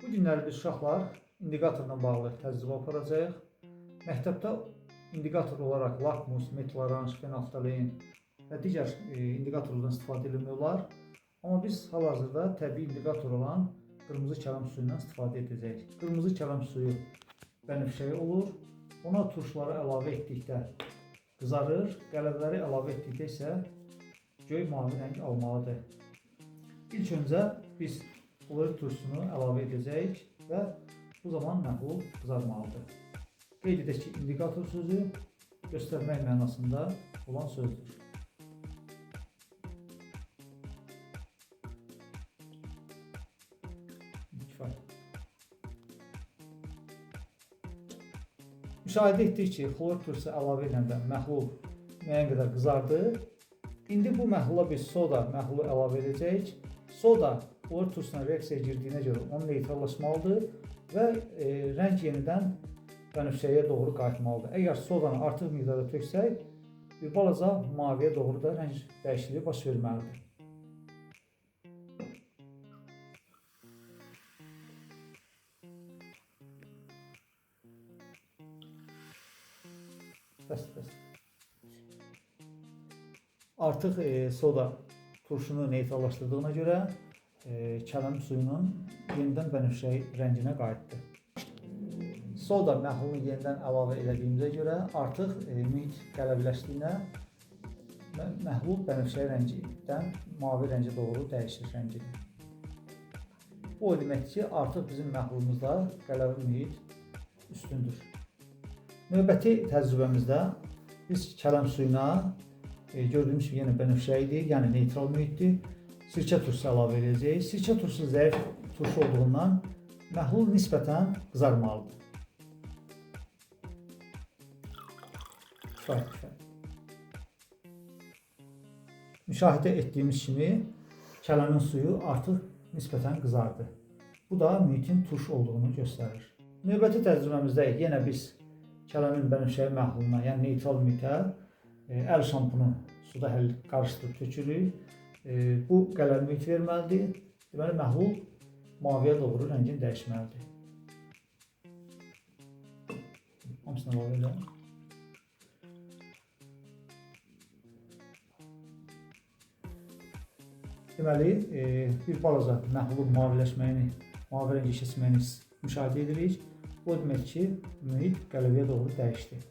Bu günləri biz uşaqlar indikatorla bağlı təcrübə aparacağıq. Məktəbdə indikator olaraq lakmus, metlaranj, fenolftalein və digər indikatorlardan istifadə etmək olar. Amma biz hal-hazırda təbii indikator olan qırmızı kələm suyundan istifadə edəcəyik. Qırmızı kələm suyu bənövşəyi olur. Ona turşuları əlavə etdikdə qızarır, qələbələri əlavə etdikdə isə göy mavi rəng almalıdır. İlk öncə biz kolorit turşusunu əlavə edəcəyik və bu zaman məhlul qızarmalıdır. Qeyd edək ki, indikator sözü göstərmək mənasında olan sözdür. Müşahidə etdik ki, kolorit turşusu əlavə edəndə məhlul müəyyən qədər qızardı. İndi bu məhlula biz soda məhlulu əlavə edəcəyik. Soda kolorit turşusuna reaksiyaya girdiyinə görə onu neytrallaşmalıdır və rəng yenidən bənövşəyə doğru qayıtmalıdır. Əgər sodanı artıq miqdarda töksək, bir balaca maviyə doğru da rəng dəyişikliyi baş verməlidir. Artıq soda turşunu neytrallaşdırdığına görə kələm suyunun yenidən bənövşəyi rənginə qayıtdı. Soda məhlulunu yenidən əlavə elədiyimizə görə artıq mühit qələbləşdiyinə məhlul bənövşəyi rəngidən mavi rəngə doğru dəyişir rəngini. Bu o deməkdir ki, artıq bizim məhlulumuzda qələbə mühit üstündür. Növbəti təcrübəmizdə biz kələm suyuna gördüyümüz kimi yenə bənövşəyidir, yəni neytral mühitdir. Sirkə turşusu əlavə edəcəyik. Sirkə turşusu zəif turşu olduğundan məhlul nisbətən qızarmalıdır. Müşahidə etdiyimiz kimi kələmin suyu artıq nisbətən qızardı. Bu da mühitin turş olduğunu göstərir. Növbəti təcrübəmizdə yenə biz kələmin bənövşəyi məhluluna, yəni neytral mühitə əl şampunu suda qarışdırıb tökürük. Bu qələmi mühit verməlidir. Deməli, məhlul maviyə doğru rəngini dəyişməlidir. Hamısını əlavə edək. Deməli, bir balaca məhlulun maviləşməyini, mavi rəngə keçməyini müşahidə edirik. O demək ki, mühit qələbəyə doğru dəyişdi.